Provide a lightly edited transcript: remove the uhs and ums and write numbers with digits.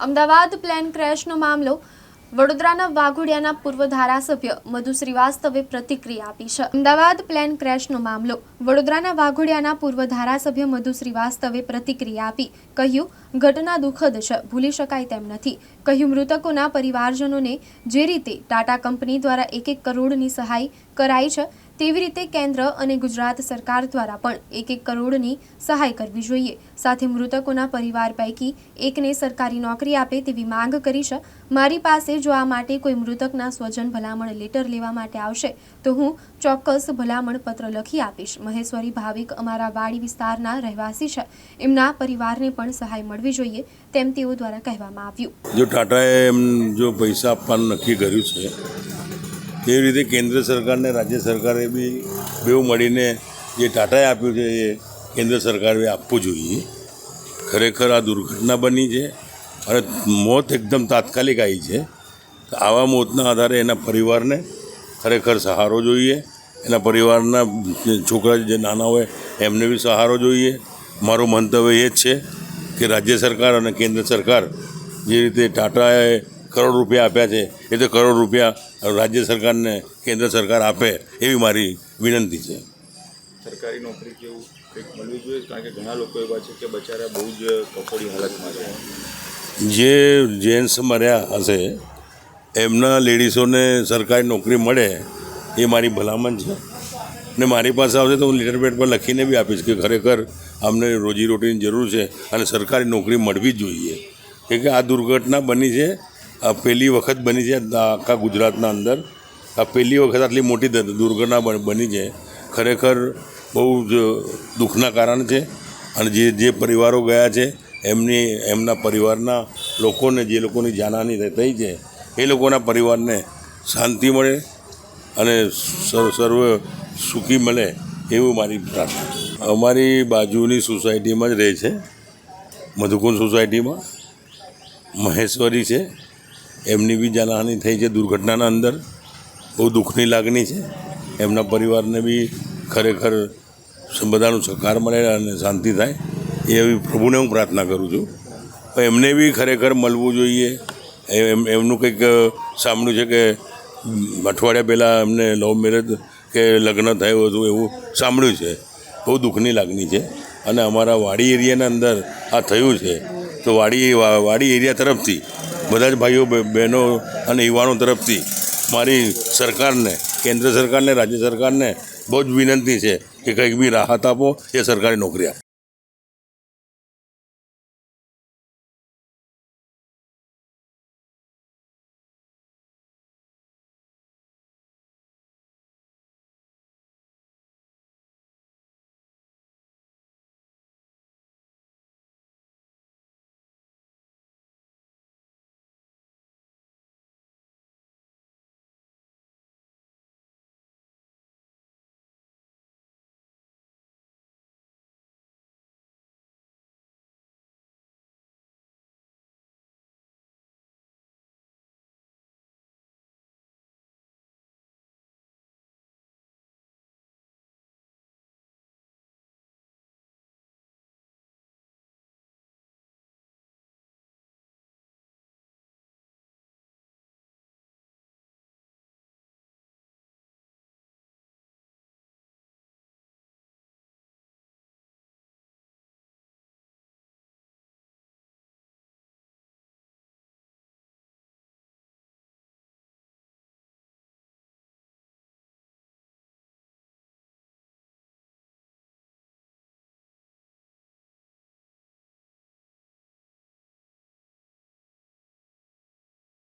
Ahmedabad plane ક્રેશનો મામલો વડોદરાના વાઘોડિયાના પૂર્વ ધારાસભ્ય મધુ શ્રીવાસ્તવે પ્રતિક્રિયા આપી છે। અમદાવાદ પ્લેન ક્રેશનો મામલો વડોદરાના વાઘોડિયાના પૂર્વ ધારાસભ્ય મધુ શ્રીવાસ્તવે પ્રતિક્રિયા આપી કહ્યું, ઘટના દુઃખદ છે, ભૂલી શકાય તેમ નથી। કહ્યું, મૃતકોના પરિવારજનોને જે રીતે ટાટા કંપની દ્વારા 1-1 કરોડની સહાય કરાઈ છે, તેવી રીતે કેન્દ્ર અને ગુજરાત સરકાર દ્વારા પણ 1-1 કરોડની સહાય કરવી જોઈએ। સાથે મૃતકોના પરિવાર પૈકી એકને સરકારી નોકરી આપે તેવી માંગ કરી છે। મારી પાસે જો આ માટે કોઈ મૃતકના સ્વજન ભલામણ લેટર લેવા માટે આવશે તો હું ચોક્કસ ભલામણ પત્ર લખી આપીશ। મહેશ્વરી ભાવિક અમારા વાડી વિસ્તારના રહેવાસી છે, એમના પરિવારને પણ સહાય મળવી જોઈએ તેમ તેઓ દ્વારા કહેવામાં આવ્યું। જો ટાટાએ જો પૈસા આપવાનું નક્કી કર્યું છે તેવી રીતે કેન્દ્ર સરકાર ને રાજ્ય સરકારે બી બેઉ મળીને જે ટાટાએ આપ્યું છે એ કેન્દ્ર સરકારે આપવું જોઈએ। ખરેખર આ દુર્ઘટના બની છે અને મોત એકદમ તાત્કાલિક આવી છે। આવા મોતના આધારે એના પરિવારને ખરેખર સહારો જોઈએ, એના પરિવારના છોકરા જે નાના હોય એમને બી સહારો જોઈએ। મારું મંતવ્ય એ જ છે કે રાજ્ય સરકાર અને કેન્દ્ર સરકાર જે રીતે ટાટાએ કરોડ રૂપિયા આપ્યા છે એ તો કરોડ રૂપિયા રાજ્ય સરકારને કેન્દ્ર સરકાર આપે એવી મારી વિનંતી છે। સરકારી નોકરી કેવું કંઈક મળવી જોઈએ, કારણ કે ઘણા લોકો એવા છે કે બચારા બહુ જ કફોડી હાલતમાં છે। જે જેન્ટ્સ મર્યા હશે એમના લેડીઝોને સરકારી નોકરી મળે એ મારી ભલામણ છે ને મારી પાસે આવશે તો હું લેટર પેડ પર લખીને બી આપીશ કે ખરેખર અમને રોજીરોટીની જરૂર છે અને સરકારી નોકરી મળવી જ જોઈએ। કેમ કે આ દુર્ઘટના બની છે, આ પહેલી વખત બની છે આખા ગુજરાતના અંદર। આ પહેલી વખત આટલી મોટી દુર્ઘટના બની છે, ખરેખર બહુ જ દુઃખના કારણ છે। અને જે પરિવારો ગયા છે એમના પરિવારના લોકોને, જે લોકોની જાનહાનિ થઈ છે એ લોકોના પરિવારને શાંતિ મળે અને સર્વ સુખી મળે એવું મારી પ્રાર્થના છે। અમારી બાજુની સોસાયટીમાં જ રહે છે, મધુકુંજ સોસાયટીમાં મહેશ્વરી છે, એમની બી જાનહાનિ થઈ છે દુર્ઘટનાના અંદર। બહુ દુઃખની લાગણી છે, એમના પરિવારને બી ખરેખર બધાનું સહકાર મળે અને શાંતિ થાય એવી પ્રભુને હું પ્રાર્થના કરું છું। એમને બી ખરેખર મળવું જોઈએ। એમનું કંઈક સાંભળ્યું છે કે અઠવાડિયા પહેલાં એમને લવ મેરેજ કે લગ્ન થયું હતું એવું સાંભળ્યું છે। બહુ દુઃખની લાગણી છે અને અમારા વાડી એરિયાના અંદર આ થયું છે તો વાડી એરિયા તરફથી બધા જ ભાઈઓ બહેનો અને યુવાનો તરફથી મારી સરકારને, કેન્દ્ર સરકારને, રાજ્ય સરકારને બહુ જ વિનંતી છે કે કંઈક બી રાહત આપો, એ સરકારી નોકરી આપો।